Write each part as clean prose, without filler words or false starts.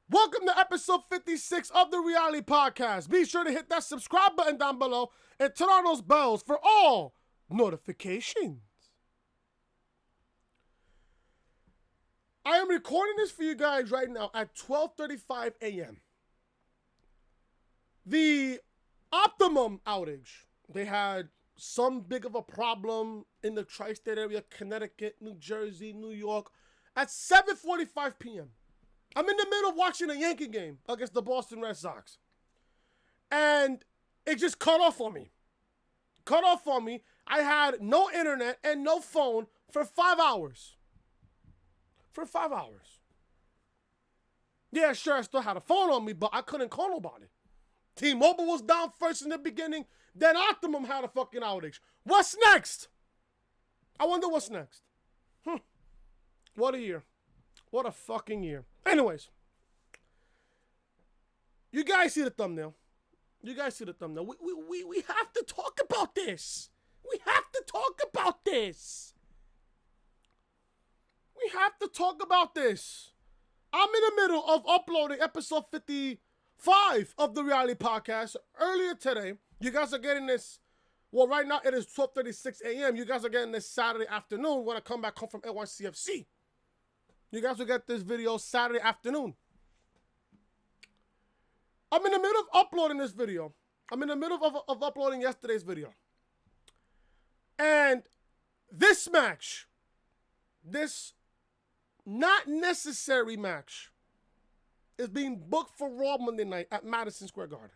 Welcome to episode 56 of the Reality Podcast. Be sure to hit that subscribe button down below and turn on those bells for all notifications. I am recording this for you guys right now at 12:35 a.m. The Optimum outage. They had some big of a problem in the tri-state area, Connecticut, New Jersey, New York, at 7:45 p.m. I'm in the middle of watching a Yankee game against the Boston Red Sox. And it just cut off on me. I had no internet and no phone for 5 hours. Yeah, sure, I still had a phone on me, but I couldn't call nobody. T-Mobile was down first in the beginning, then Optimum had a fucking outage. What's next? I wonder what's next. What a year. What a fucking year. Anyways, you guys see the thumbnail. We have to talk about this. We have to talk about this. I'm in the middle of uploading episode 55 of the Reality Podcast. Earlier today, you guys are getting this. Well, right now it is 12:36 a.m. You guys are getting this Saturday afternoon when I come back home from NYCFC. You guys will get this video Saturday afternoon. I'm in the middle of uploading this video. I'm in the middle of uploading yesterday's video. And this match, this not necessary match, is being booked for Raw Monday night at Madison Square Garden.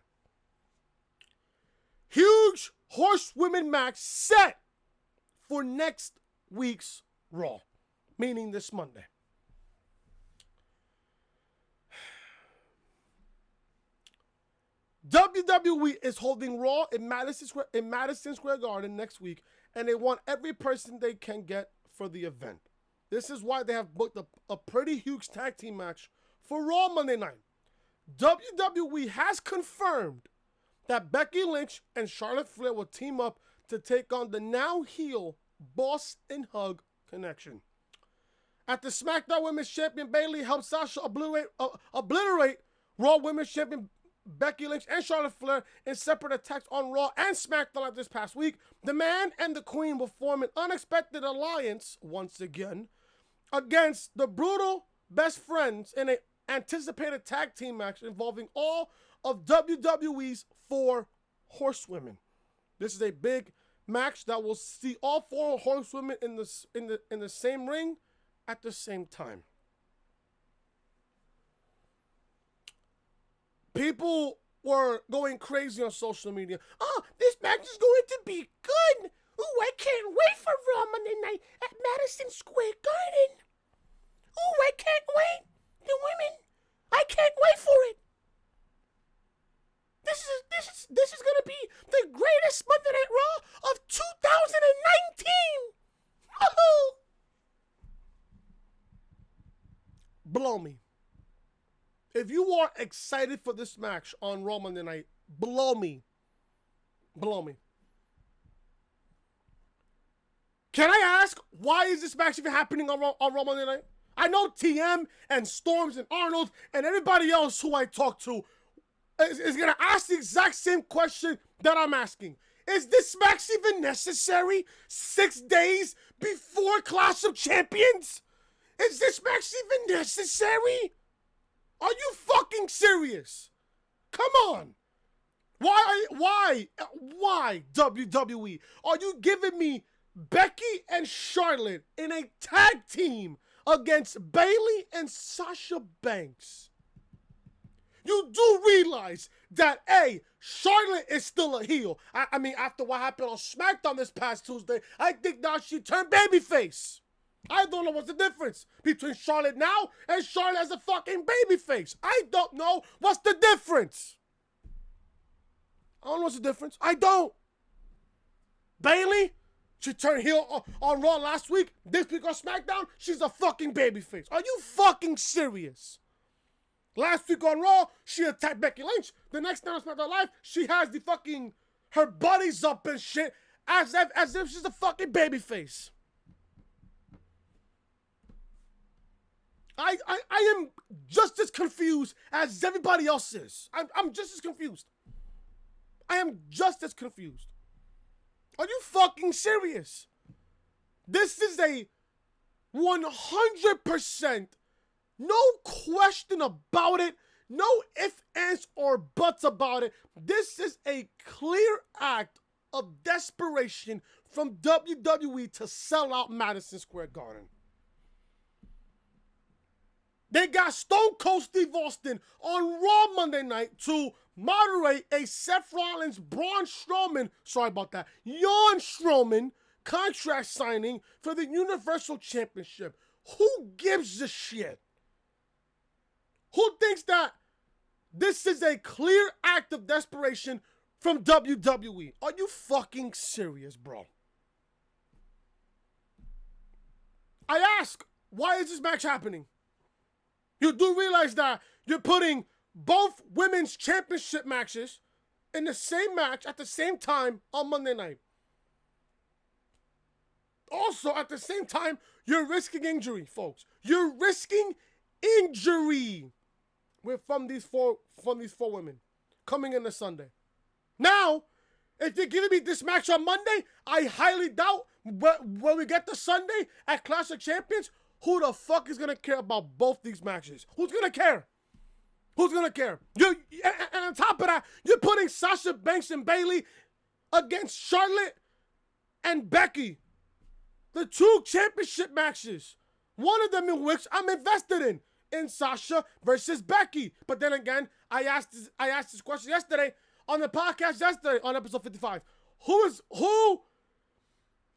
Huge Horsewomen match set for next week's Raw, meaning this Monday. WWE is holding Raw in Madison Square Garden next week, and they want every person they can get for the event. This is why they have booked a pretty huge tag team match for Raw Monday night. WWE has confirmed that Becky Lynch and Charlotte Flair will team up to take on the now heel Boss and Hug Connection. After SmackDown Women's Champion Bayley helped Sasha obliterate Raw Women's Champion Becky Lynch and Charlotte Flair in separate attacks on Raw and SmackDown this past week, the Man and the Queen will form an unexpected alliance once again against the Brutal Best Friends in an anticipated tag team match involving all of WWE's 4 Horsewomen. This is a big match that will see all 4 Horsewomen in the same ring at the same time. People were going crazy on social media. Oh, this match is going to be good. Ooh, I can't wait for Raw Monday night at Madison Square Garden. Ooh, I can't wait. The women, I can't wait for it. This is gonna be the greatest Monday Night Raw of 2019. Oh, blow me. If you are excited for this match on Raw Monday night, blow me. Can I ask, why is this match even happening on Raw Monday night? I know TM and Storms and Arnold and everybody else who I talk to is going to ask the exact same question that I'm asking. Is this match even necessary 6 days before Clash of Champions? Is this match even necessary? Are you fucking serious? Come on. Why, WWE? Are you giving me Becky and Charlotte in a tag team against Bayley and Sasha Banks? You do realize that, A, Charlotte is still a heel. I mean, after what happened on SmackDown this past Tuesday, I think now she turned babyface. I don't know what's the difference between Charlotte now and Charlotte as a fucking babyface. I don't know what's the difference. I don't know what's the difference. I don't. Bayley, she turned heel on Raw last week. This week on SmackDown, she's a fucking babyface. Are you fucking serious? Last week on Raw, she attacked Becky Lynch. The next time on SmackDown Live, she has the fucking, her buddies up and shit as if she's a fucking babyface. I am just as confused as everybody else is. I'm just as confused. I am just as confused. Are you fucking serious? This is a 100%, no question about it, no ifs, ands, or buts about it. This is a clear act of desperation from WWE to sell out Madison Square Garden. They got Stone Cold Steve Austin on Raw Monday night to moderate a Seth Rollins, Braun Strowman, Braun Strowman contract signing for the Universal Championship. Who gives a shit? Who thinks that this is a clear act of desperation from WWE? Are you fucking serious, bro? I ask, why is this match happening? You do realize that you're putting both women's championship matches in the same match at the same time on Monday night. Also, at the same time, you're risking injury, folks. You're risking injury from these four women coming into Sunday. Now, if you're giving me this match on Monday, I highly doubt when we get to Sunday at Clash of Champions, who the fuck is gonna care about both these matches? Who's gonna care? Who's gonna care? And on top of that, you're putting Sasha Banks and Bayley against Charlotte and Becky. The two championship matches. One of them in which I'm invested in Sasha versus Becky. But then again, I asked this question yesterday on the podcast on episode 55. Who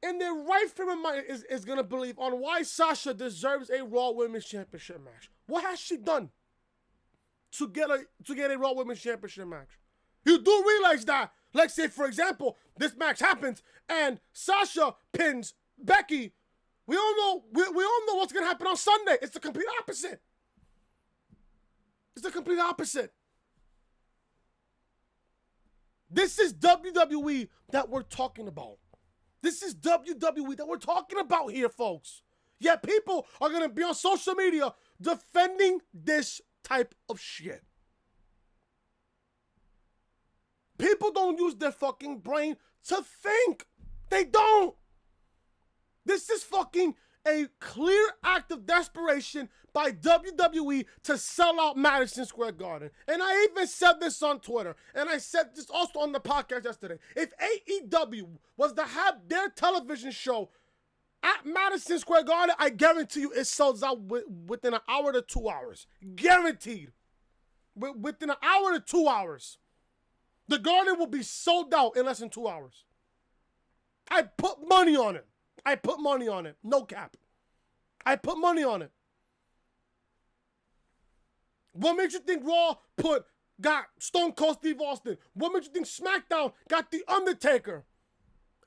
in their right frame of mind is going to believe on why Sasha deserves a Raw Women's Championship match? What has she done to get a Raw Women's Championship match? You do realize that, let's say, for example, this match happens and Sasha pins Becky. We all know what's going to happen on Sunday. It's the complete opposite. It's the complete opposite. This is WWE that we're talking about. This is WWE that we're talking about here, folks. Yet people are going to be on social media defending this type of shit. People don't use their fucking brain to think. They don't. This is fucking a clear act of desperation by WWE to sell out Madison Square Garden. And I even said this on Twitter, and I said this also on the podcast yesterday. If AEW was to have their television show at Madison Square Garden, I guarantee you it sells out within an hour to 2 hours. Guaranteed. Within an hour to 2 hours. The Garden will be sold out in less than 2 hours. I put money on it. I put money on it. No cap. I put money on it. What makes you think Raw got Stone Cold Steve Austin? What makes you think SmackDown got The Undertaker?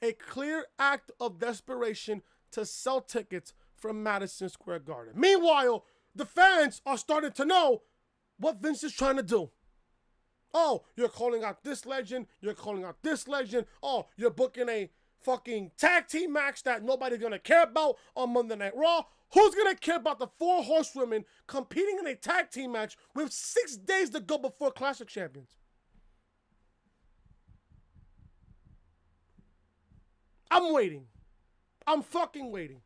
A clear act of desperation to sell tickets from Madison Square Garden. Meanwhile, the fans are starting to know what Vince is trying to do. Oh, you're calling out this legend. You're calling out this legend. Oh, you're booking a fucking tag team match that nobody's going to care about on Monday Night Raw. Who's going to care about the 4 Horsewomen competing in a tag team match with 6 days to go before Clash of Champions? I'm waiting. I'm fucking waiting.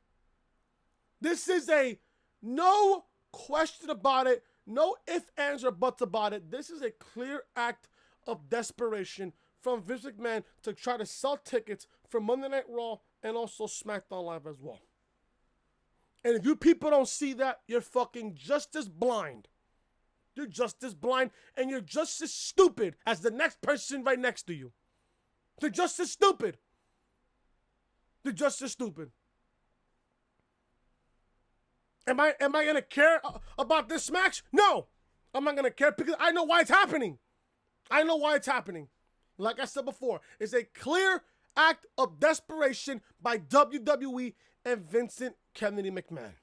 This is a no question about it, no ifs, ands, or buts about it. This is a clear act of desperation from Vince McMahon to try to sell tickets for Monday Night Raw and also SmackDown Live as well. And if you people don't see that, you're fucking just as blind. You're just as blind and you're just as stupid as the next person right next to you. They're just as stupid. They're just as stupid. Am I going to care about this match? No. I'm not going to care because I know why it's happening. I know why it's happening. Like I said before, it's a clear act of desperation by WWE and Vincent Kennedy McMahon.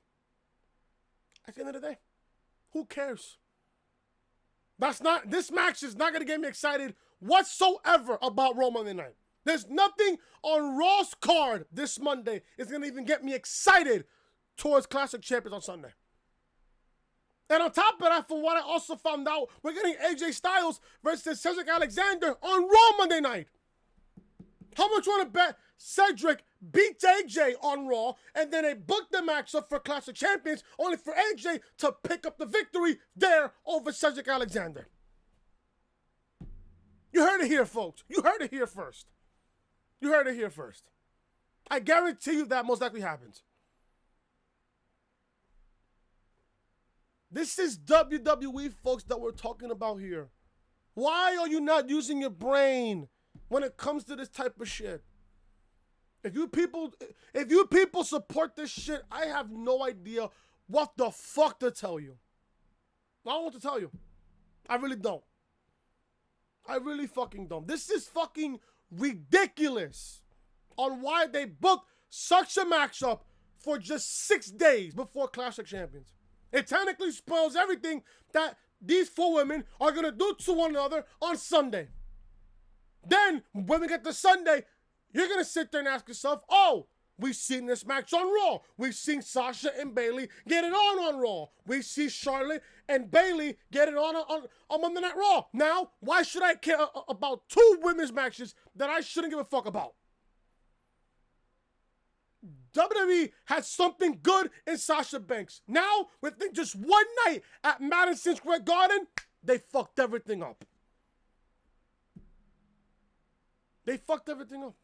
At the end of the day, who cares? This match is not going to get me excited whatsoever about Raw Monday night. There's nothing on Raw's card this Monday is going to even get me excited towards Clash of Champions on Sunday. And on top of that, from what I also found out, we're getting AJ Styles versus Cedric Alexander on Raw Monday night. How much you want to bet Cedric beats AJ on Raw, and then they book the matchup for Clash of Champions, only for AJ to pick up the victory there over Cedric Alexander? You heard it here, folks. You heard it here first. You heard it here first. I guarantee you that most likely happens. This is WWE, folks, that we're talking about here. Why are you not using your brain when it comes to this type of shit? If you people support this shit, I have no idea what the fuck to tell you. I don't want to tell you. I really don't. I really fucking don't. This is fucking ridiculous on why they booked such a matchup for just 6 days before Clash of Champions. It technically spoils everything that these 4 women are going to do to one another on Sunday. Then, when we get to Sunday, you're going to sit there and ask yourself, oh, we've seen this match on Raw. We've seen Sasha and Bayley get it on Raw. We see Charlotte and Bayley get it on Monday Night Raw. Now, why should I care about 2 women's matches that I shouldn't give a fuck about? WWE had something good in Sasha Banks. Now, within just one night at Madison Square Garden, they fucked everything up. They fucked everything up.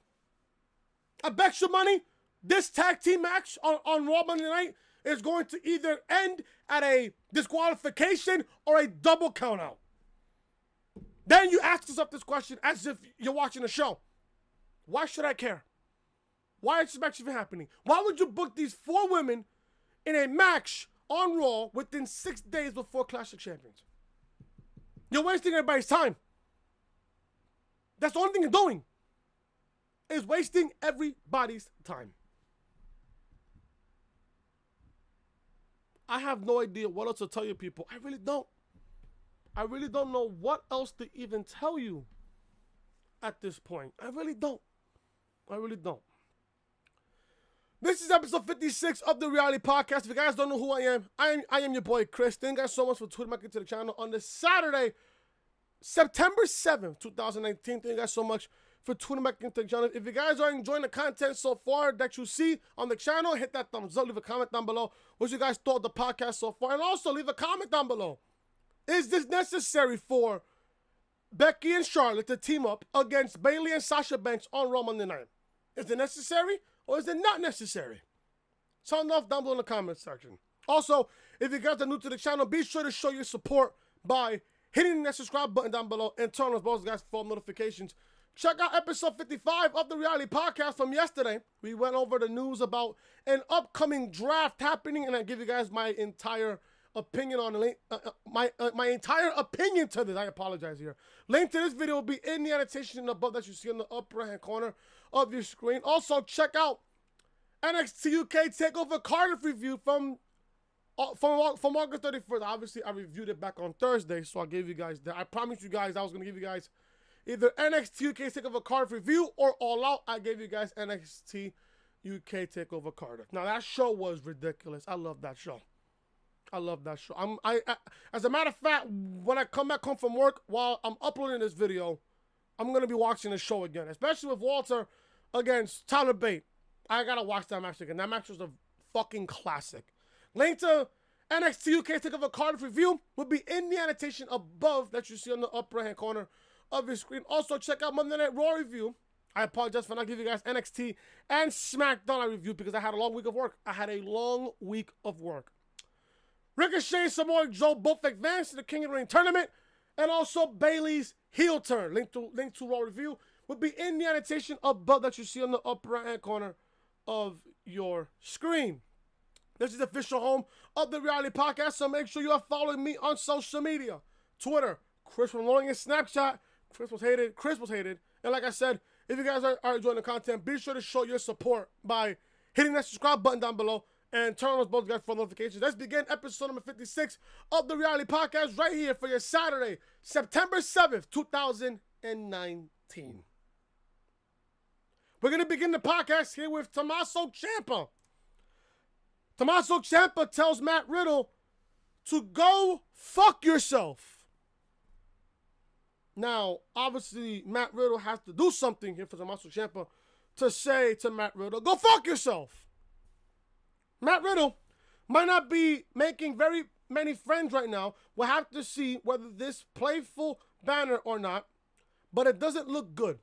I bet you money this tag team match on Raw Monday Night is going to either end at a disqualification or a double count out. Then you ask yourself this question as if you're watching a show. Why should I care? Why is this match even happening? Why would you book these 4 women in a match on Raw within 6 days before Clash of Champions? You're wasting everybody's time. That's the only thing you're doing. Is wasting everybody's time. I have no idea what else to tell you people. I really don't. I really don't know what else to even tell you at this point. I really don't. I really don't. This is episode 56 of the Reality Podcast. If you guys don't know who I am your boy Chris. Thank you guys so much for tuning back into the channel on this Saturday, September 7th, 2019. Thank you guys so much for tuning back into the channel. If you guys are enjoying the content so far that you see on the channel, hit that thumbs up, leave a comment down below what you guys thought of the podcast so far, and also leave a comment down below. Is this necessary for Becky and Charlotte to team up against Bayley and Sasha Banks on Raw Monday Night? Is it necessary or is it not necessary? Sound off down below in the comment section. Also, if you guys are new to the channel, be sure to show your support by hitting that subscribe button down below and turn on those guys for notifications. Check out episode 55 of the Reality Podcast from yesterday. We went over the news about an upcoming draft happening, and I give you guys my entire opinion on the my entire opinion to this. I apologize here. Link to this video will be in the annotation above that you see in the upper right hand corner of your screen. Also, check out NXT UK Takeover Cardiff review from August 31st. Obviously, I reviewed it back on Thursday, so I gave you guys that. I promised you guys I was going to give you guys either NXT UK Takeover Cardiff review or All Out. I gave you guys NXT UK Takeover Cardiff. Now, that show was ridiculous. I love that show. I love that show. As a matter of fact, when I come back home from work, while I'm uploading this video, I'm going to be watching the show again, especially with Walter against Tyler Bate. I got to watch that match again. That match was a fucking classic. Link to NXT UK Takeover Cardiff review will be in the annotation above that you see on the upper right hand corner of your screen. Also, check out Monday Night Raw review. I apologize for not giving you guys NXT and SmackDown I review because I had a long week of work. Ricochet and Samoa Joe both advanced to the King of the Ring tournament, and also Bayley's heel turn. Link to Raw review will be in the annotation above that you see on the upper right hand corner of your screen. This is the official home of the Reality Podcast, so make sure you are following me on social media. Twitter, Chris from Rolling and Snapchat. Chris was hated. And like I said, if you guys are enjoying the content, be sure to show your support by hitting that subscribe button down below and turn on those both guys for notifications. Let's begin episode number 56 of the Reality Podcast right here for your Saturday, September 7th, 2019. We're going to begin the podcast here with Tommaso Ciampa. Tommaso Ciampa tells Matt Riddle to go fuck yourself. Now, obviously, Matt Riddle has to do something here for Tommaso Ciampa to say to Matt Riddle, go fuck yourself. Matt Riddle might not be making very many friends right now. We'll have to see whether this playful banner or not, but it doesn't look good.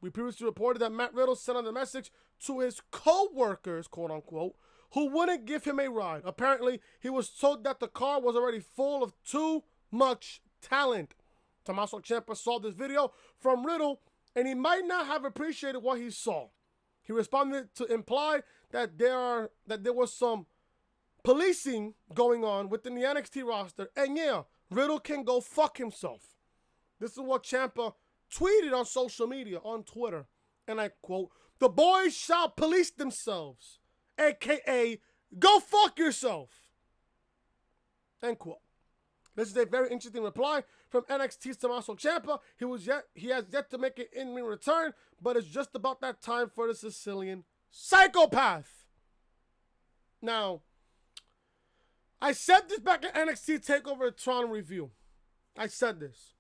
We previously reported that Matt Riddle sent out a message to his co-workers, quote unquote, who wouldn't give him a ride. Apparently, he was told that the car was already full of too much talent. Tommaso Ciampa saw this video from Riddle, and he might not have appreciated what he saw. He responded to imply that there was some policing going on within the NXT roster, and yeah, Riddle can go fuck himself. This is what Ciampa tweeted on social media, on Twitter, and I quote, "The boys shall police themselves, aka go fuck yourself," end quote. This is a very interesting reply from NXT's Tommaso Ciampa. He has yet to make an in-ring return, but it's just about that time for the Sicilian psychopath. Now, I said this back at NXT TakeOver Toronto review. I said this.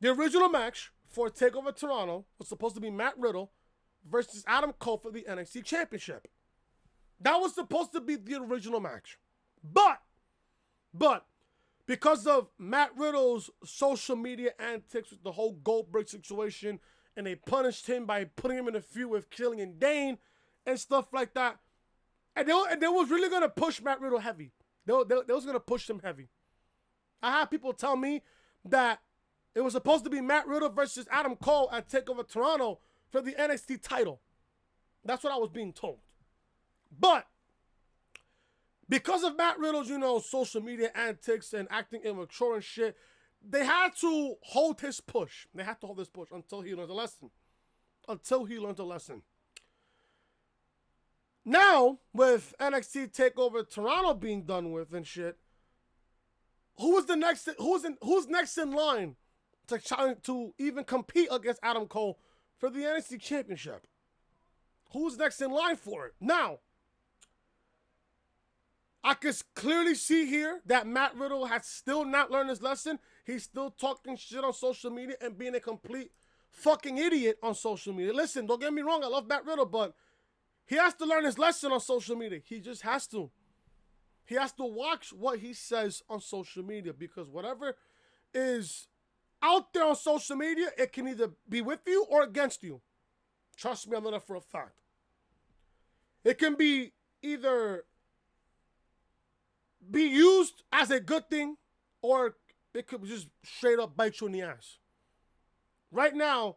The original match for TakeOver Toronto was supposed to be Matt Riddle versus Adam Cole for the NXT Championship. That was supposed to be the original match. But, because of Matt Riddle's social media antics with the whole Goldberg situation, and they punished him by putting him in a feud with Killian Dane and stuff like that, and they was really going to push Matt Riddle heavy. They was going to push him heavy. I had people tell me that it was supposed to be Matt Riddle versus Adam Cole at TakeOver Toronto for the NXT title. That's what I was being told. But because of Matt Riddle's, social media antics and acting immature and shit, they had to hold his push. They had to hold his push until he learns a lesson. Now, with NXT TakeOver Toronto being done with and shit, who's next in line to even compete against Adam Cole for the NXT Championship? Who's next in line for it? Now, I can clearly see here that Matt Riddle has still not learned his lesson. He's still talking shit on social media and being a complete fucking idiot on social media. Listen, don't get me wrong, I love Matt Riddle, but he has to learn his lesson on social media. He just has to. He has to watch what he says on social media, because whatever is out there on social media, it can either be with you or against you. Trust me, I know that for a fact. It can be either be used as a good thing, or it could just straight up bite you in the ass. Right now,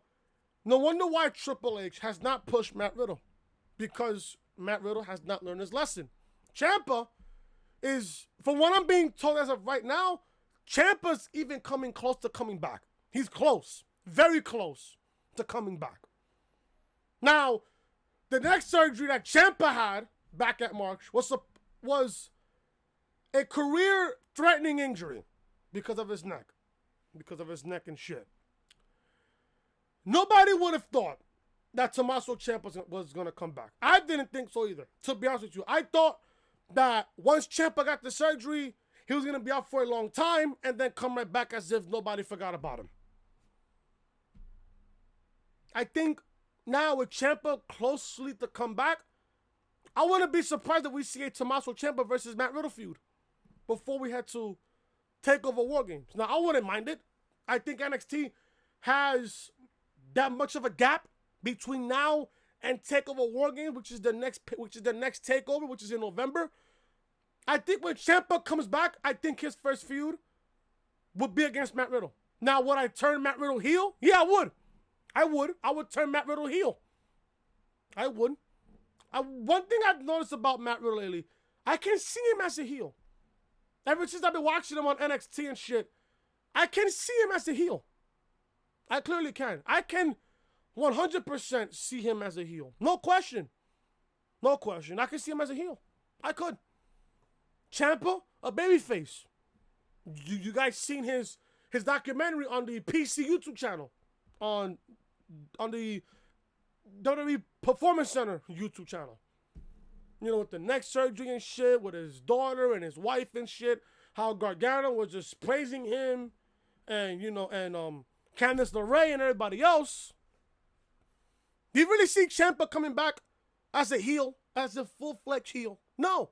no wonder why Triple H has not pushed Matt Riddle, because Matt Riddle has not learned his lesson. Ciampa is, from what I'm being told as of right now, Ciampa's even coming close to coming back. He's close, very close to coming back. Now, the next surgery that Ciampa had back at March was a career-threatening injury because of his neck. And shit. Nobody would have thought that Tommaso Ciampa was going to come back. I didn't think so either, to be honest with you. I thought that once Ciampa got the surgery, he was going to be out for a long time and then come right back as if nobody forgot about him. I think now with Ciampa closely to come back, I wouldn't be surprised if we see a Tommaso Ciampa versus Matt Riddle feud before we head to TakeOver War Games. Now, I wouldn't mind it. I think NXT has that much of a gap between now and TakeOver War Games, which is the next TakeOver, which is in November. I think when Ciampa comes back, I think his first feud would be against Matt Riddle. Now, would I turn Matt Riddle heel? Yeah, I would. I would turn Matt Riddle heel. I would. One thing I've noticed about Matt Riddle lately, I can see him as a heel. Ever since I've been watching him on NXT and shit, I can see him as a heel. I clearly can. I can 100% see him as a heel. No question. I can see him as a heel. I could. Ciampa, a babyface. You guys seen his documentary on the PC YouTube channel, on the WWE Performance Center YouTube channel. With the neck surgery and shit, with his daughter and his wife and shit, how Gargano was just praising him, and Candice LeRae and everybody else. Do you really see Ciampa coming back as a heel, as a full-fledged heel? No.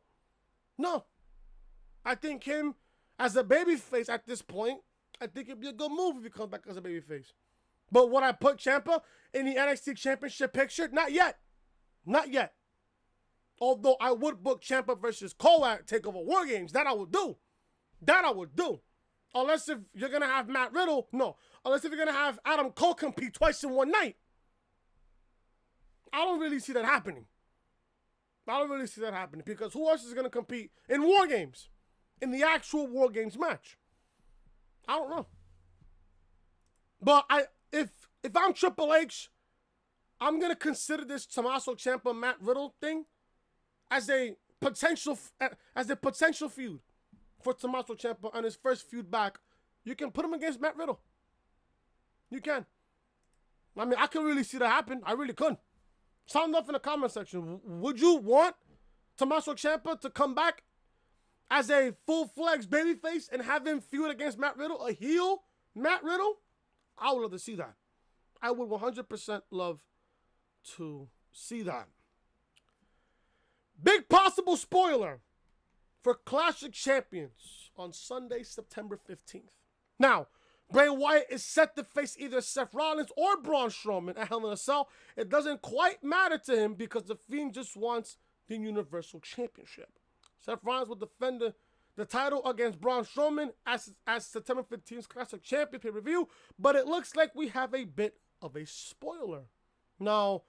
I think him as a babyface at this point, I think it'd be a good move if he comes back as a babyface. But would I put Ciampa in the NXT Championship picture? Not yet. Although I would book Ciampa versus Cole at TakeOver War Games. That I would do. Unless if you're going to have Matt Riddle. No. Unless if you're going to have Adam Cole compete twice in one night. I don't really see that happening. Because who else is going to compete in War Games? In the actual War Games match? I don't know. But if I'm Triple H, I'm going to consider this Tommaso Ciampa Matt Riddle thing as a potential feud for Tommaso Ciampa on his first feud back. You can put him against Matt Riddle. You can. I mean, I could really see that happen. I really could. Sound off in the comment section. Would you want Tommaso Ciampa to come back as a full-fledged babyface and have him feud against Matt Riddle? A heel Matt Riddle? I would love to see that. I would 100% love to see that. Big possible spoiler for Clash of Champions on Sunday, September 15th. Now, Bray Wyatt is set to face either Seth Rollins or Braun Strowman at Hell in a Cell. It doesn't quite matter to him because the Fiend just wants the Universal Championship. Seth Rollins will defend the title against Braun Strowman as September 15th's Clash of Champions pay-per-view, but it looks like we have a bit of a spoiler. Now,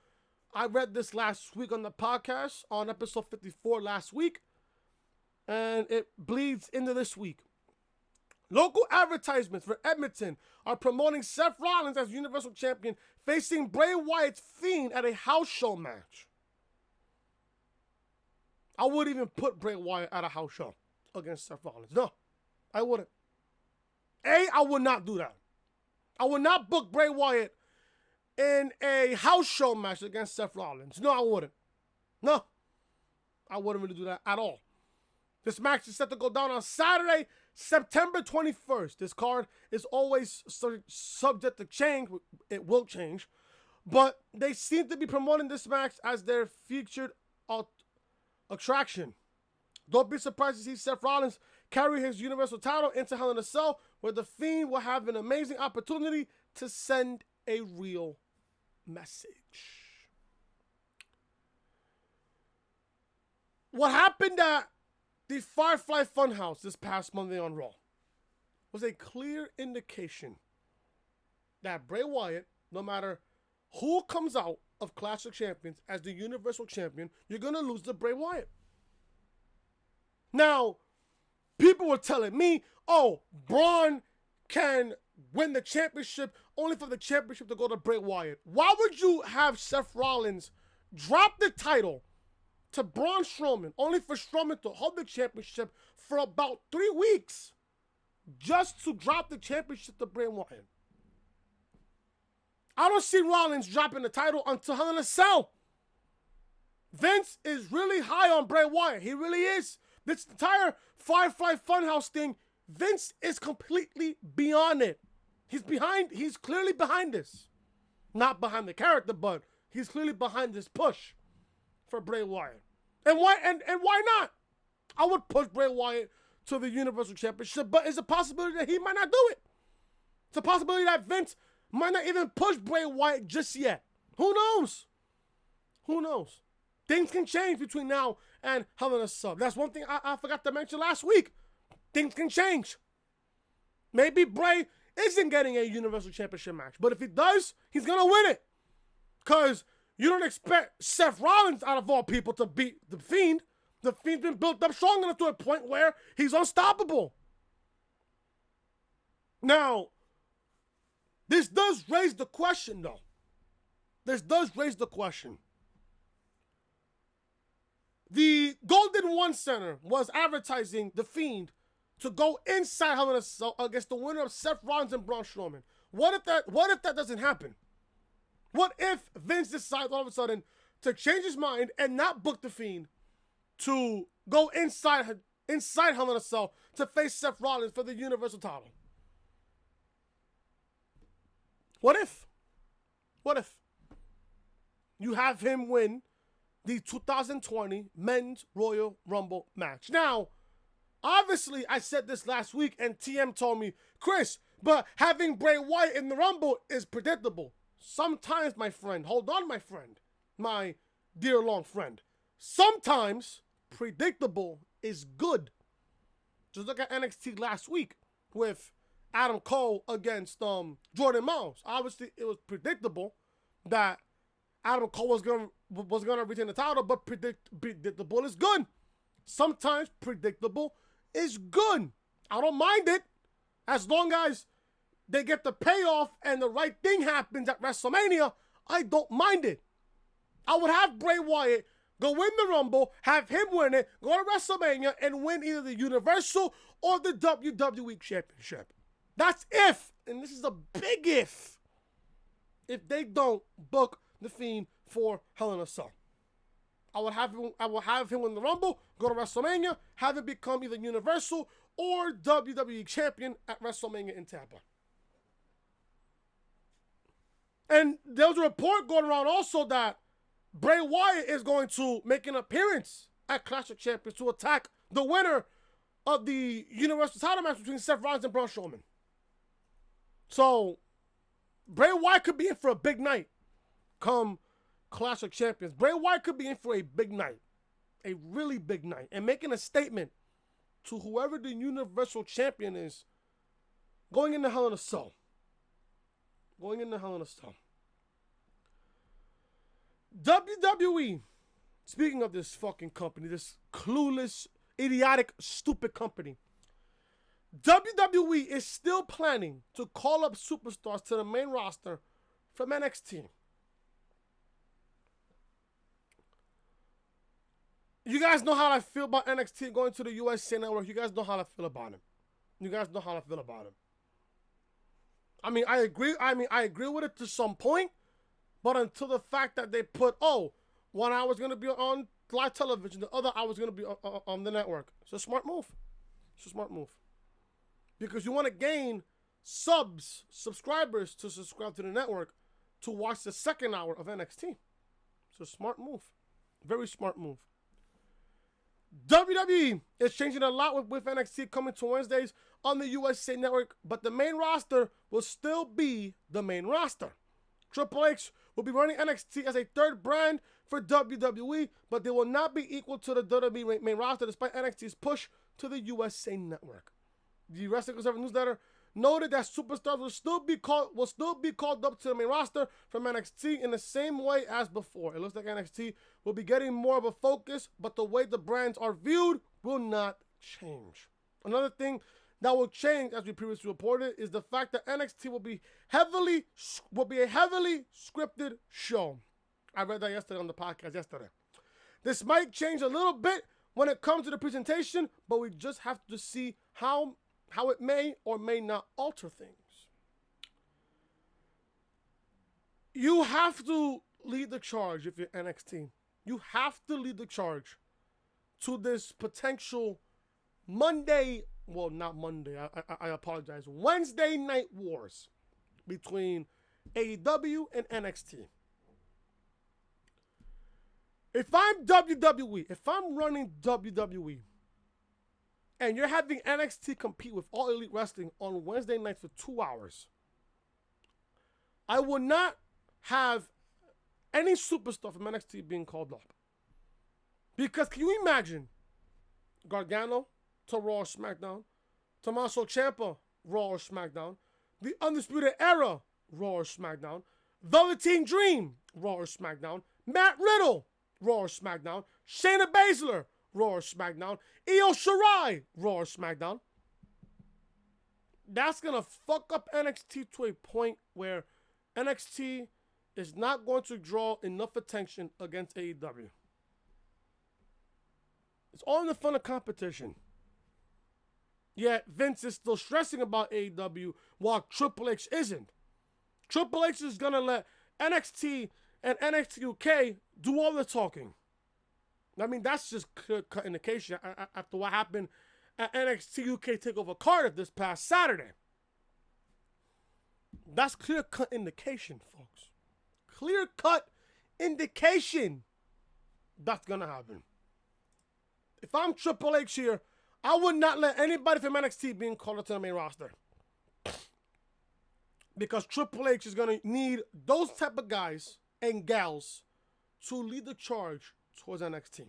I read this last week on the podcast, on episode 54 last week, and it bleeds into this week. Local advertisements for Edmonton are promoting Seth Rollins as Universal Champion facing Bray Wyatt's Fiend at a house show match. I wouldn't even put Bray Wyatt at a house show against Seth Rollins. No, I wouldn't. I would not do that. I would not book Bray Wyatt in a house show match against Seth Rollins. No, I wouldn't. No, I wouldn't really do that at all. This match is set to go down on Saturday, September 21st. This card is always subject to change. It will change. But they seem to be promoting this match as their featured attraction. Don't be surprised to see Seth Rollins carry his Universal title into Hell in a Cell, where the Fiend will have an amazing opportunity to send a real message. What happened at the Firefly Funhouse this past Monday on Raw was a clear indication that Bray Wyatt, no matter who comes out of Clash of Champions as the Universal Champion, you're going to lose to Bray Wyatt. Now, people were telling me, oh, Braun can win the championship only for the championship to go to Bray Wyatt. Why would you have Seth Rollins drop the title to Braun Strowman, only for Strowman to hold the championship for about 3 weeks just to drop the championship to Bray Wyatt? I don't see Rollins dropping the title until Hell in a Cell. Vince is really high on Bray Wyatt. He really is. This entire Firefly Funhouse thing, Vince is completely beyond it. He's clearly behind this. Not behind the character, but he's clearly behind this push for Bray Wyatt. And why not? I would push Bray Wyatt to the Universal Championship, but it's a possibility that he might not do it. It's a possibility that Vince might not even push Bray Wyatt just yet. Who knows? Who knows? Things can change between now and Hell in a Cell. That's one thing I forgot to mention last week. Things can change. Maybe Bray isn't getting a Universal Championship match, but if he does, he's going to win it. Because you don't expect Seth Rollins, out of all people, to beat the Fiend. The Fiend's been built up strong enough to a point where he's unstoppable. Now, this does raise the question, though. This does raise the question. The Golden One Center was advertising the Fiend to go inside Hell in a Cell against the winner of Seth Rollins and Braun Strowman. What if that doesn't happen? What if Vince decides all of a sudden to change his mind and not book the Fiend to go inside inside Hell in a Cell to face Seth Rollins for the Universal title. What if? What if you have him win the 2020 Men's Royal Rumble match? Now, obviously, I said this last week, and TM told me, Chris, but having Bray Wyatt in the Rumble is predictable. Sometimes, my friend, hold on, my friend, my dear long friend, sometimes predictable is good. Just look at NXT last week with Adam Cole against Jordan Miles. Obviously, it was predictable that Adam Cole was gonna retain the title, but predictable is good. Sometimes predictable is good. I don't mind it as long as they get the payoff and the right thing happens at WrestleMania. I don't mind it. I would have Bray Wyatt go win the Rumble, have him win it, go to WrestleMania, and win either the Universal or the WWE Championship. That's if, and this is a big if they don't book The Fiend for Hell in a Cell. I will have him win the Rumble, go to WrestleMania, have it become either Universal or WWE Champion at WrestleMania in Tampa. And there was a report going around also that Bray Wyatt is going to make an appearance at Clash of Champions to attack the winner of the Universal title match between Seth Rollins and Braun Strowman. So, Bray Wyatt could be in for a big night come Clash of Champions. Bray Wyatt could be in for a big night, a really big night, and making a statement to whoever the Universal Champion is going into Hell in a Cell. Going into Hell in a Cell. WWE, speaking of this fucking company, this clueless, idiotic, stupid company, WWE is still planning to call up superstars to the main roster from NXT. You guys know how I feel about NXT going to the USA Network. You guys know how I feel about him. You guys know how I feel about him. I agree with it to some point, but until the fact that they put, 1 hour is going to be on live television, the other hour is going to be on the network. It's a smart move. It's a smart move. Because you want to gain subscribers to subscribe to the network to watch the second hour of NXT. It's a smart move. Very smart move. WWE is changing a lot with NXT coming to Wednesdays on the USA Network, but the main roster will still be the main roster. Triple H will be running NXT as a third brand for WWE, but they will not be equal to the WWE main roster despite NXT's push to the USA Network. The Wrestling Observer newsletter noted that superstars will still be called up to the main roster from NXT in the same way as before. It looks like NXT will be getting more of a focus, but the way the brands are viewed will not change. Another thing that will change, as we previously reported, is the fact that NXT will be a heavily scripted show. I read that yesterday on the podcast yesterday. This might change a little bit when it comes to the presentation, but we just have to see how it may or may not alter things. You have to lead the charge if you're NXT. You have to lead the charge to this potential Wednesday Night Wars between AEW and NXT. If I'm WWE, if I'm running WWE, and you're having NXT compete with All Elite Wrestling on Wednesday nights for 2 hours, I will not have any superstar from NXT being called up. Because can you imagine Gargano to Raw or SmackDown, Tommaso Ciampa, Raw or SmackDown, The Undisputed Era, Raw or SmackDown, Velveteen Dream, Raw or SmackDown, Matt Riddle, Raw or SmackDown, Shayna Baszler, Raw or SmackDown, Io Shirai, Raw or SmackDown. That's going to fuck up NXT to a point where NXT is not going to draw enough attention against AEW. It's all in the fun of competition. Yet Vince is still stressing about AEW while Triple H isn't. Triple H is going to let NXT and NXT UK do all the talking. I mean, that's just clear-cut indication after what happened at NXT UK TakeOver Cardiff this past Saturday. That's clear-cut indication, folks. Clear-cut indication that's going to happen. If I'm Triple H here, I would not let anybody from NXT being called up to the main roster. Because Triple H is going to need those type of guys and gals to lead the charge towards NXT.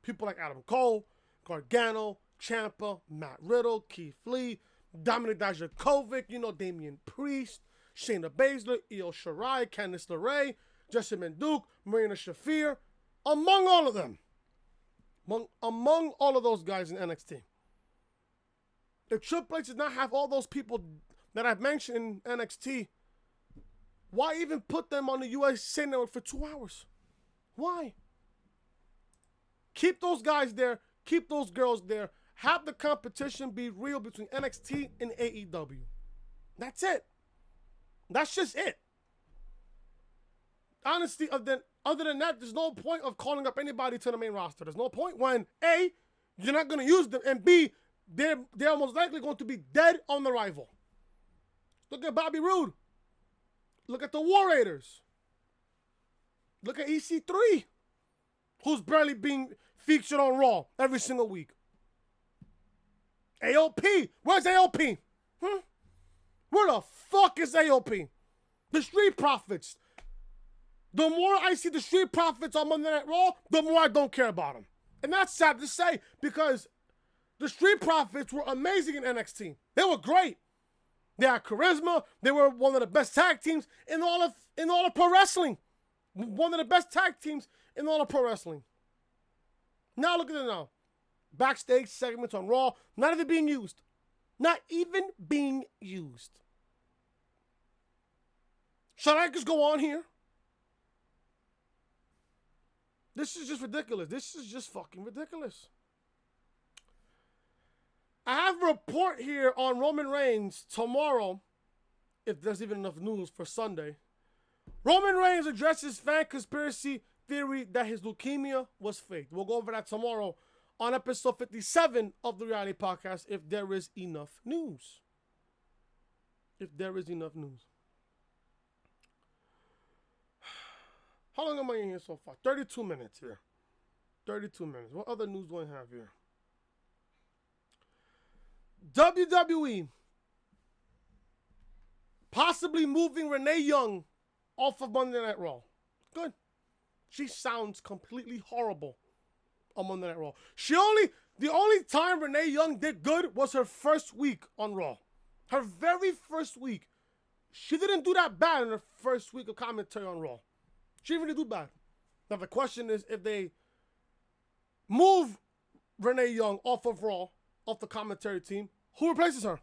People like Adam Cole, Gargano, Ciampa, Matt Riddle, Keith Lee, Dominic Dijakovic, Damian Priest, Shayna Baszler, Io Shirai, Candice LeRae, Jessamine Duke, Marina Shafir, among all of them. Among all of those guys in NXT. If Triple H does not have all those people that I've mentioned in NXT, why even put them on the USA Network for 2 hours? Why? Keep those guys there. Keep those girls there. Have the competition be real between NXT and AEW. That's it. That's just it. Honestly, other than that, there's no point of calling up anybody to the main roster. There's no point when A, you're not going to use them, and B, they're most likely going to be dead on the arrival. Look at Bobby Roode. Look at the War Raiders. Look at EC3, who's barely being featured on Raw every single week. AOP. Where's AOP? Where the fuck is AOP? The Street Profits. The more I see the Street Profits on Monday Night Raw, the more I don't care about them. And that's sad to say because the Street Profits were amazing in NXT. They were great. They had charisma. They were one of the best tag teams in all of pro wrestling. One of the best tag teams in all of pro wrestling. Now look at it now. Backstage segments on Raw, not even being used. Not even being used. Should I just go on here? This is just ridiculous. This is just fucking ridiculous. I have a report here on Roman Reigns tomorrow, if there's even enough news for Sunday. Roman Reigns addresses fan conspiracy theory that his leukemia was faked. We'll go over that tomorrow on episode 57 of the Reality Podcast if there is enough news. If there is enough news. How long am I in here so far? 32 minutes here. 32 minutes. What other news do I have here? WWE possibly moving Renee Young off of Monday Night Raw. Good. She sounds completely horrible on Monday Night Raw. The only time Renee Young did good was her first week on Raw. Her very first week. She didn't do that bad in her first week of commentary on Raw. She didn't really do bad. Now the question is, if they move Renee Young off of Raw, off the commentary team, who replaces her?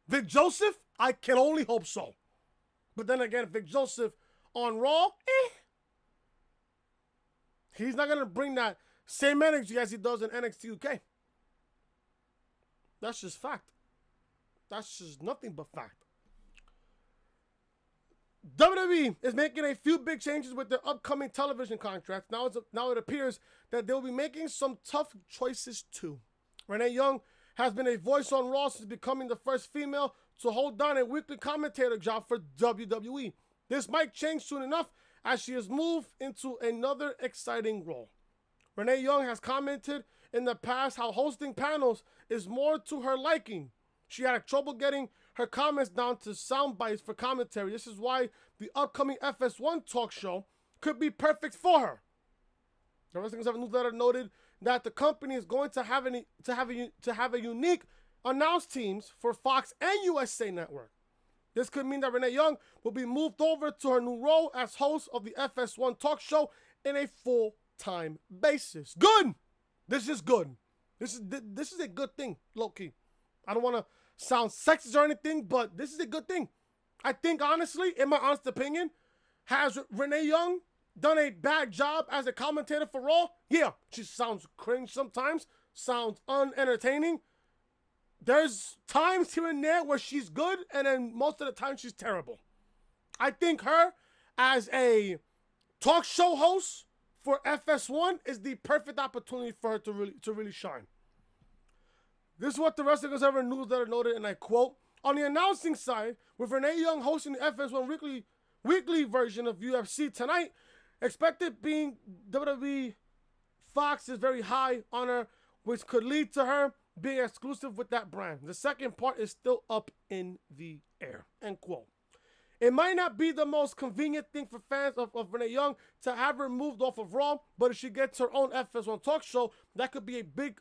Vic Joseph? I can only hope so. But then again, Vic Joseph on Raw, he's not going to bring that same energy as he does in NXT UK. That's just fact. That's just nothing but fact. WWE is making a few big changes with their upcoming television contracts. Now it appears that they'll be making some tough choices too. Renee Young has been a voice on Raw since becoming the first female to hold down a weekly commentator job for WWE. This might change soon enough as she has moved into another exciting role. Renee Young has commented in the past how hosting panels is more to her liking. She had trouble getting her comments down to sound bites for commentary. This is why the upcoming FS1 talk show could be perfect for her. The Wrestling Observer newsletter noted that the company is going to have a unique announced teams for Fox and USA Network. This could mean that Renee Young will be moved over to her new role as host of the FS1 talk show in a full-time basis. Good. This is good. This is a good thing, low-key. I don't want to sound sexist or anything, but this is a good thing. I think, honestly, in my honest opinion, has Renee Young done a bad job as a commentator for Raw? Yeah, she sounds cringe sometimes, sounds unentertaining. There's times here and there where she's good, and then most of the time she's terrible. I think her as a talk show host for FS1 is the perfect opportunity for her to really shine. This is what the Wrestling Observer newsletter noted, and I quote, on the announcing side, with Renee Young hosting the FS1 weekly version of UFC tonight, expected being WWE Fox's very high honor, which could lead to her being exclusive with that brand. The second part is still up in the air, end quote. It might not be the most convenient thing for fans of Renee Young to have her moved off of Raw, but if she gets her own FS1 talk show, that could be big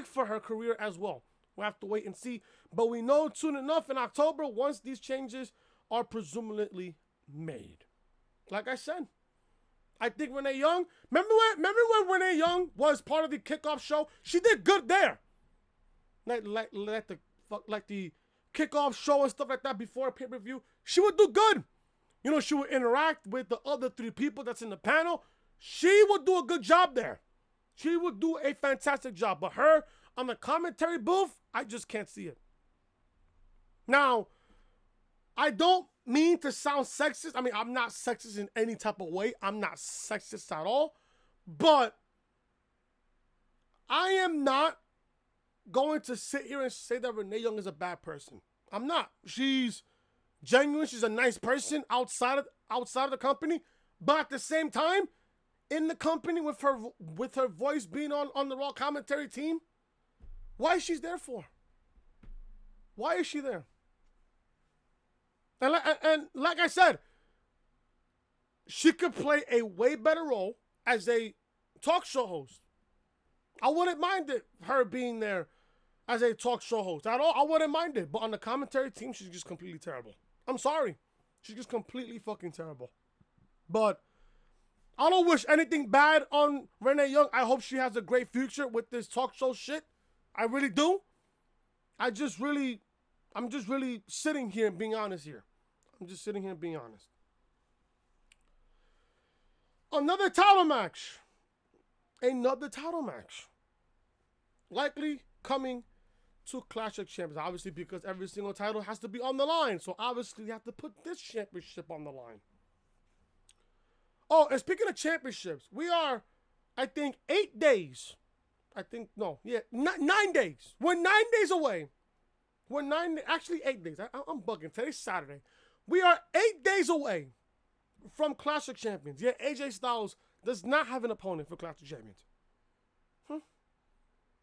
for her career as well. We'll have to wait and see. But we know soon enough in October once these changes are presumably made. Like I said, I think Renee Young, remember when Renee Young was part of the kickoff show? She did good there. Like the kickoff show and stuff like that before a pay-per-view. She would do good. You know, she would interact with the other three people that's in the panel. She would do a good job there. She would do a fantastic job. But her on the commentary booth, I just can't see it. Now, I don't mean to sound sexist. I mean, I'm not sexist in any type of way. I'm not sexist at all. But I am not going to sit here and say that Renee Young is a bad person. I'm not. She's genuine. She's a nice person outside of the company. But at the same time, in the company with her voice being on the Raw commentary team, why is she there for? Why is she there? And like I said, she could play a way better role as a talk show host. I wouldn't mind her being there as a talk show host at all. I wouldn't mind it. But on the commentary team, she's just completely terrible. I'm sorry. She's just completely fucking terrible. But I don't wish anything bad on Renee Young. I hope she has a great future with this talk show shit. I really do. I'm just really sitting here and being honest here. I'm just sitting here and being honest. Another title match. Another title match. Likely coming to Clash of Champions. Obviously, because every single title has to be on the line. So obviously, you have to put this championship on the line. Oh, and speaking of championships, we are, I think, 8 days. 9 days. We're 9 days away. Actually 8 days. I'm bugging. Today's Saturday. We are 8 days away from Clash of Champions. Yeah, AJ Styles does not have an opponent for Clash of Champions.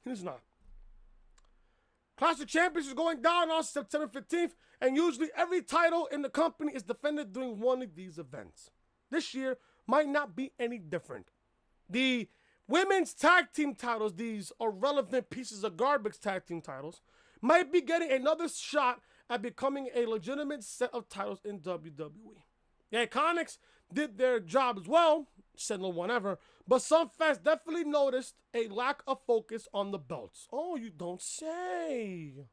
He does not. Clash of Champions is going down on September 15th, and usually every title in the company is defended during one of these events. This year might not be any different. The women's tag team titles, these irrelevant pieces of garbage tag team titles, might be getting another shot at becoming a legitimate set of titles in WWE. The Iconics did their job as well, said no one ever, but some fans definitely noticed a lack of focus on the belts. Oh, you don't say.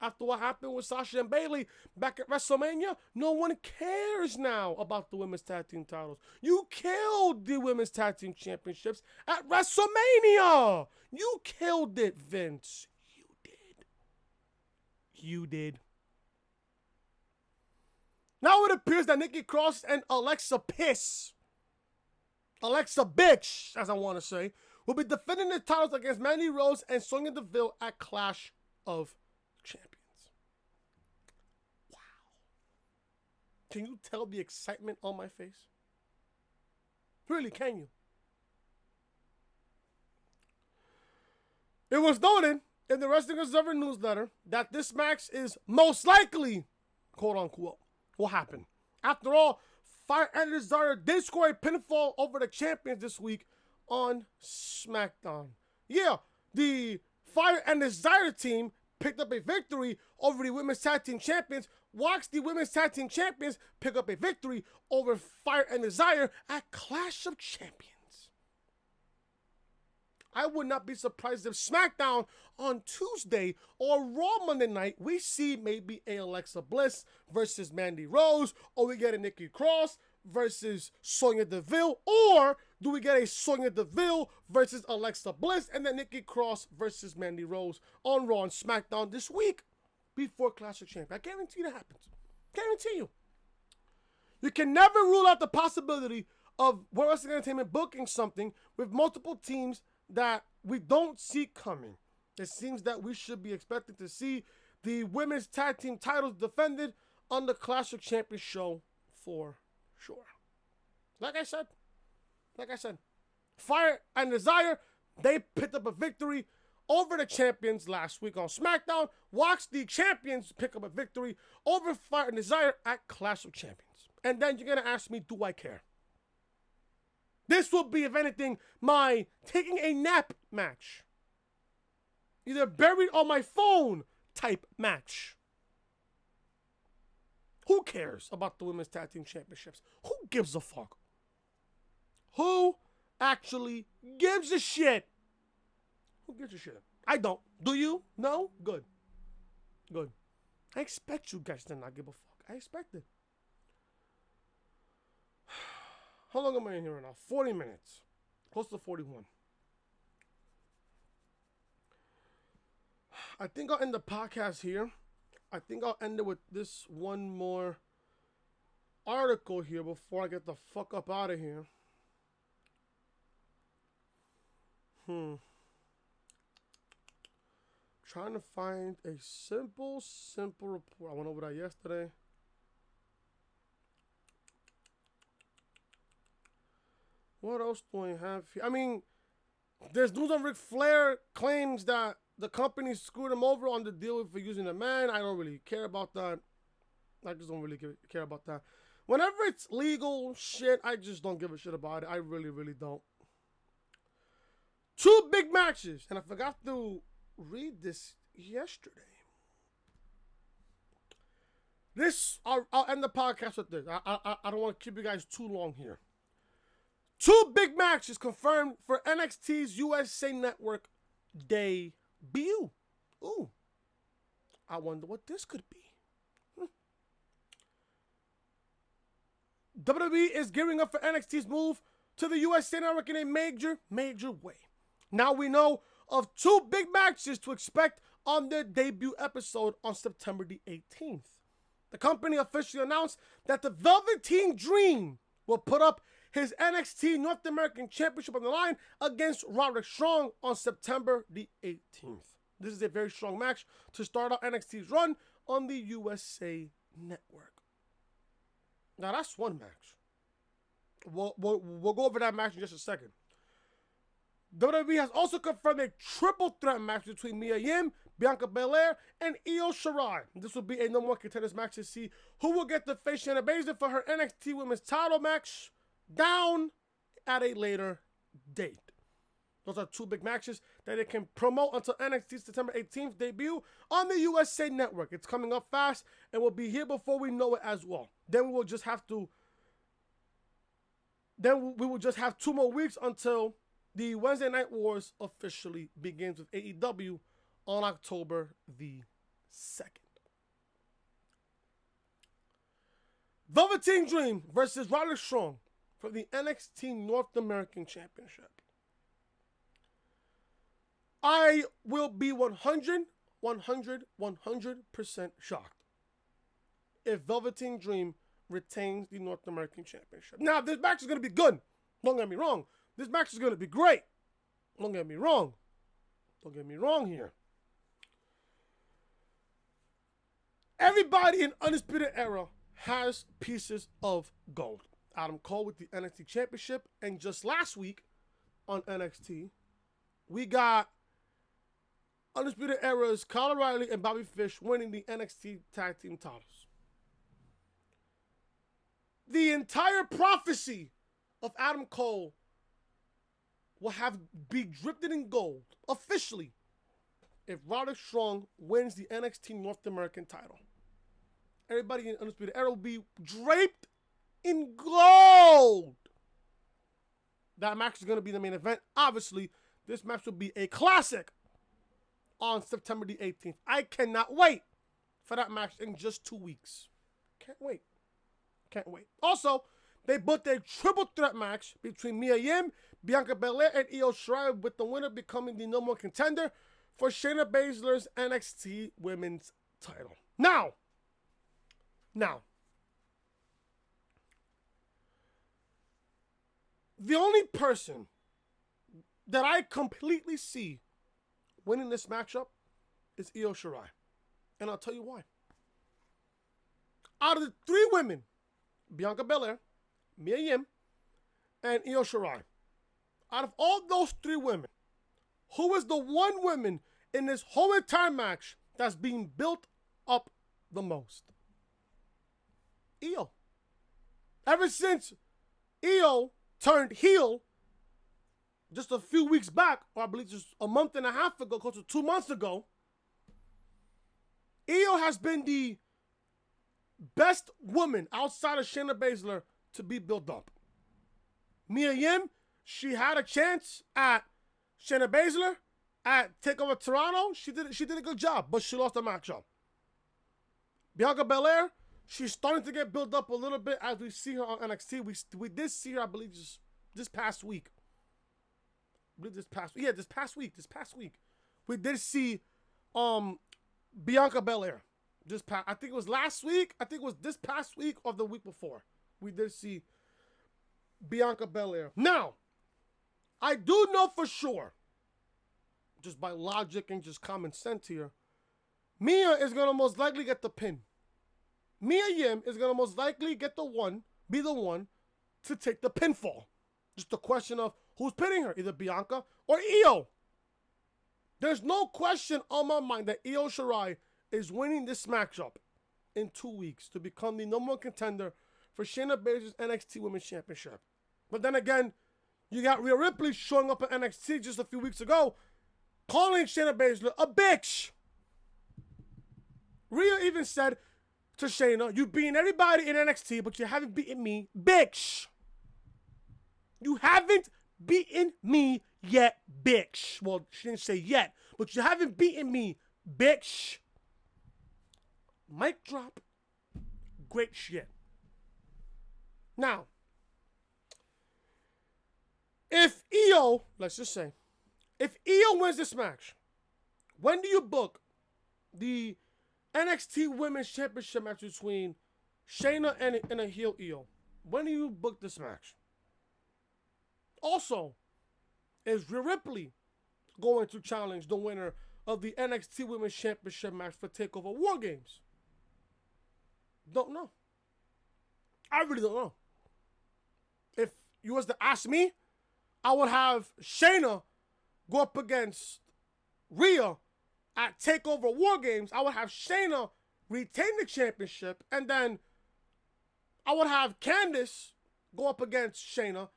After what happened with Sasha and Bayley back at WrestleMania, no one cares now about the women's tag team titles. You killed the women's tag team championships at WrestleMania. You killed it, Vince. You did. Now it appears that Nikki Cross and Alexa Bitch, as I want to say, will be defending their titles against Mandy Rose and Sonya Deville at Clash of Champions. Wow. Can you tell the excitement on my face? Really, can you? It was noted in the Wrestling Observer newsletter that this match is most likely, quote unquote, will happen. After all, Fire and Desire did score a pinfall over the champions this week on SmackDown. Yeah, the Fire and Desire team picked up a victory over the Women's Tag Team Champions. Watch the Women's Tag Team Champions pick up a victory over Fire and Desire at Clash of Champions. I would not be surprised if SmackDown on Tuesday or Raw Monday night, we see maybe a Alexa Bliss versus Mandy Rose, or we get a Nikki Cross versus Sonya Deville, or do we get a Sonya Deville versus Alexa Bliss and then Nikki Cross versus Mandy Rose on Raw and SmackDown this week before Clash of Champions? I guarantee that happens. Guarantee you. You can never rule out the possibility of World Wrestling Entertainment booking something with multiple teams that we don't see coming. It seems that we should be expecting to see the women's tag team titles defended on the Clash of Champions show for sure. Like I said, Fire and Desire, they picked up a victory over the champions last week on SmackDown. Watch the champions pick up a victory over Fire and Desire at Clash of Champions. And then you're going to ask me, do I care? This will be, if anything, my taking a nap match. Either buried on my phone type match. Who cares about the Women's Tag Team Championships? Who gives a fuck? Who actually gives a shit? Who gives a shit? I don't. Do you? No? Good. Good. I expect you guys to not give a fuck. I expect it. How long am I in here right now? 40 minutes. Close to 41. I think I'll end the podcast here. I think I'll end it with this one more article here before I get the fuck up out of here. Trying to find a simple report. I went over that yesterday. What else do I have here? I mean, there's news on Ric Flair claims that the company screwed him over on the deal for using a man. I don't really care about that. I just don't really care about that. Whenever it's legal shit, I just don't give a shit about it. I really, really don't. 2 big matches. And I forgot to read this yesterday. I'll end the podcast with this. I don't want to keep you guys too long here. 2 big matches confirmed for NXT's USA Network debut. Ooh. I wonder what this could be. WWE is gearing up for NXT's move to the USA Network in a major way. Now we know of 2 big matches to expect on their debut episode on September the 18th. The company officially announced that the Velveteen Dream will put up his NXT North American Championship on the line against Roderick Strong on September the 18th. This is a very strong match to start out NXT's run on the USA Network. Now that's one match. We'll go over that match in just a second. WWE has also confirmed a triple threat match between Mia Yim, Bianca Bel-Air, and Ilsa. This will be a number 1 contenders match to see who will get the face Shayna Baszler for her NXT Women's title match down at a later date. Those are 2 big matches that they can promote until NXT's September 18th debut on the USA Network. It's coming up fast and will be here before we know it as well. Then we will just have 2 more weeks until the Wednesday Night Wars officially begins with AEW on October the 2nd. Velveteen Dream versus Roderick Strong for the NXT North American Championship. I will be 100% shocked if Velveteen Dream retains the North American Championship. Now, this match is going to be good. Don't get me wrong. This match is going to be great. Don't get me wrong. Don't get me wrong here. Everybody in Undisputed Era has pieces of gold. Adam Cole with the NXT Championship. And just last week on NXT, we got Undisputed Era's Kyle O'Reilly and Bobby Fish winning the NXT Tag Team titles. The entire prophecy of Adam Cole will be dripped in gold officially if Roderick Strong wins the NXT North American title. Everybody in Undisputed Era will be draped in gold. That match is going to be the main event. Obviously, this match will be a classic on September the 18th. I cannot wait for that match in just 2 weeks. Can't wait. Also, they booked a triple threat match between Mia Yim, Bianca Belair, and Io Shirai, with the winner becoming the number 1 contender for Shayna Baszler's NXT Women's title. Now, The only person that I completely see winning this matchup is Io Shirai. And I'll tell you why. Out of the three women, Bianca Belair, Mia Yim, and Io Shirai, out of all those three women, who is the one woman in this whole entire match that's being built up the most? Io. Ever since Io turned heel just a few weeks back, or I believe just a month and a half ago, close to 2 months ago, Io has been the best woman outside of Shayna Baszler to be built up. Mia Yim, she had a chance at Shayna Baszler at TakeOver Toronto. She did a good job, but she lost the matchup. Bianca Belair, she's starting to get built up a little bit as we see her on NXT. We did see her, I believe, just this past week. This past week. We did see Bianca Belair. I think it was last week. I think it was this past week or the week before. We did see Bianca Belair. Now, I do know for sure, just by logic and just common sense here, Mia is going to most likely get the pin. Mia Yim is going to most likely be the one to take the pinfall. Just a question of who's pinning her, either Bianca or Io. There's no question on my mind that Io Shirai is winning this matchup in 2 weeks to become the number one contender for Shayna Baszler's NXT Women's Championship. But then again, you got Rhea Ripley showing up at NXT just a few weeks ago, calling Shayna Baszler a bitch. Rhea even said to Shayna, "You beating everybody in NXT, but you haven't beaten me, bitch. You haven't beaten me yet, bitch." Well, she didn't say yet, but you haven't beaten me, bitch. Mic drop. Great shit. Now, if Io, let's just say, if Io wins this match, when do you book the NXT Women's Championship match between Shayna and a heel Io? When do you book this match? Also, is Rhea Ripley going to challenge the winner of the NXT Women's Championship match for TakeOver War Games? Don't know. I really don't know. If you was to ask me, I would have Shayna go up against Rhea at TakeOver War Games. I would have Shayna retain the championship, and then I would have Candice go up against Shayna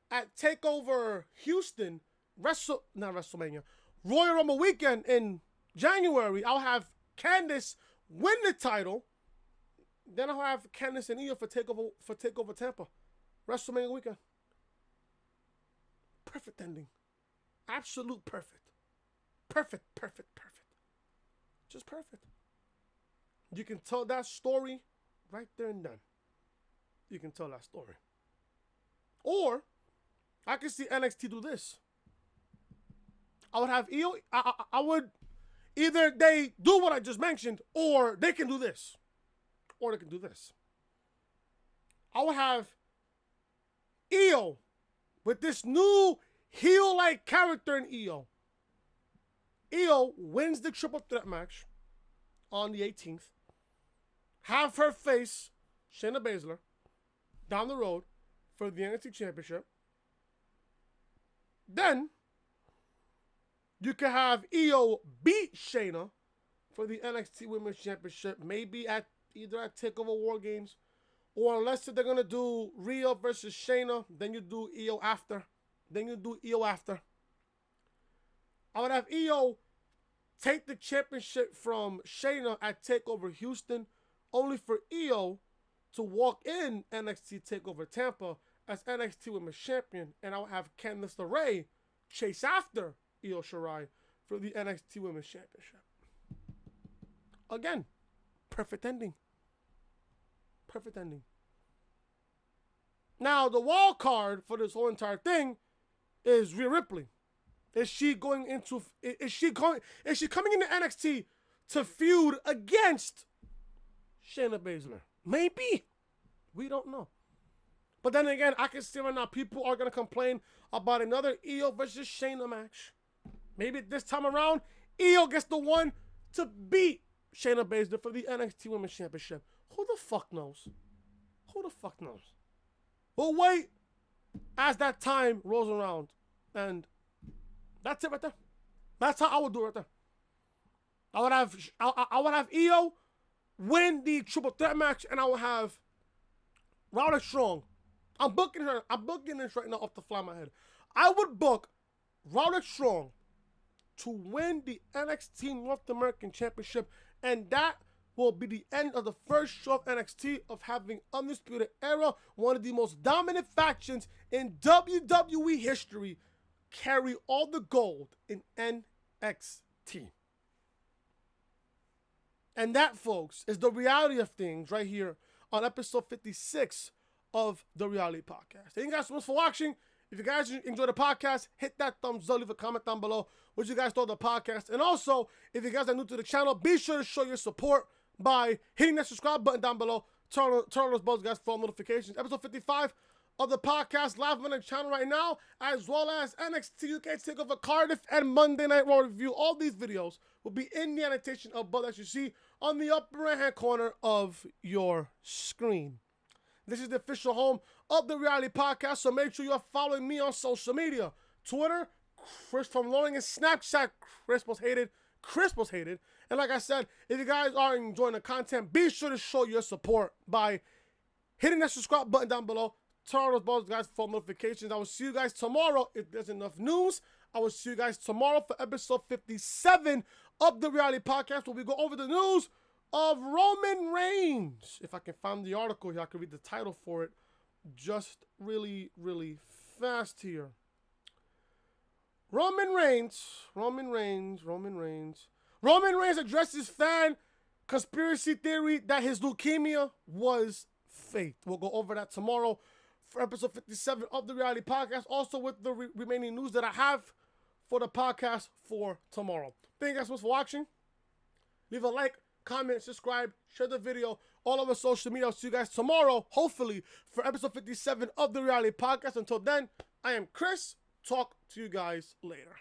at TakeOver Houston, Royal Rumble weekend in January. I'll have Candice win the title. Then I'll have Candice and Io for TakeOver Tampa, WrestleMania weekend. Perfect ending. Absolute perfect. Perfect. Just perfect. You can tell that story right there and then. You can tell that story. Or I can see NXT do this. I would have Io. I would either they do what I just mentioned, or they can do this. Or they can do this. I would have Io with this new heel-like character in Io. Io wins the triple threat match on the 18th. Have her face Shayna Baszler down the road for the NXT Championship. Then you can have Io beat Shayna for the NXT Women's Championship, maybe either at TakeOver War Games, or unless they're going to do Rhea versus Shayna, then you do Io after. I would have Io take the championship from Shayna at TakeOver Houston, only for Io to walk in NXT TakeOver Tampa as NXT Women's Champion, and I would have Candice LeRae chase after Io Shirai for the NXT Women's Championship. Again, perfect ending. Now, the wild card for this whole entire thing is Rhea Ripley. Is she coming into NXT to feud against Shayna Baszler? Maybe. We don't know. But then again, I can see right now people are going to complain about another Io versus Shayna match. Maybe this time around, Io gets the one to beat Shayna Baszler for the NXT Women's Championship. Who the fuck knows? Who the fuck knows? We'll wait as that time rolls around. And that's it right there. That's how I would do it right there. I would have Io win the triple threat match, and I would have Roderick Strong. I'm booking this right now off the fly of my head. I would book Roderick Strong to win the NXT North American Championship, and that will be the end of the first show of NXT of having Undisputed Era, one of the most dominant factions in WWE history, carry all the gold in NXT. And that, folks, is the reality of things right here on episode 56 of the Reality Podcast. Thank you guys so much for watching. If you guys enjoy the podcast, hit that thumbs up, leave a comment down below what you guys thought of the podcast. And also, if you guys are new to the channel, be sure to show your support by hitting that subscribe button down below. Turn on those bells, guys, for all notifications. Episode 55 of the podcast live on the channel right now, as well as NXT UK TakeOver Cardiff and Monday Night Raw review. All these videos will be in the annotation above that you see on the upper right-hand corner of your screen. This is the official home of the Reality Podcast, so make sure you're following me on social media. Twitter, Chris from Loring, and Snapchat, Chris Most Hated. And like I said, if you guys are enjoying the content, be sure to show your support by hitting that subscribe button down below. Turn on those bells, guys, for notifications. I will see you guys tomorrow if there's enough news. I will see you guys tomorrow for episode 57 of the Reality Podcast, where we go over the news of Roman Reigns. If I can find the article here, I can read the title for it just really, really fast here. Roman Reigns addresses fan conspiracy theory that his leukemia was fake. We'll go over that tomorrow for episode 57 of the Reality Podcast, also with the remaining news that I have for the podcast for tomorrow. Thank you guys so much for watching. Leave a like, comment, subscribe, share the video all over social media. I'll see you guys tomorrow, hopefully, for episode 57 of the Reality Podcast. Until then, I am Chris. Talk to you guys later.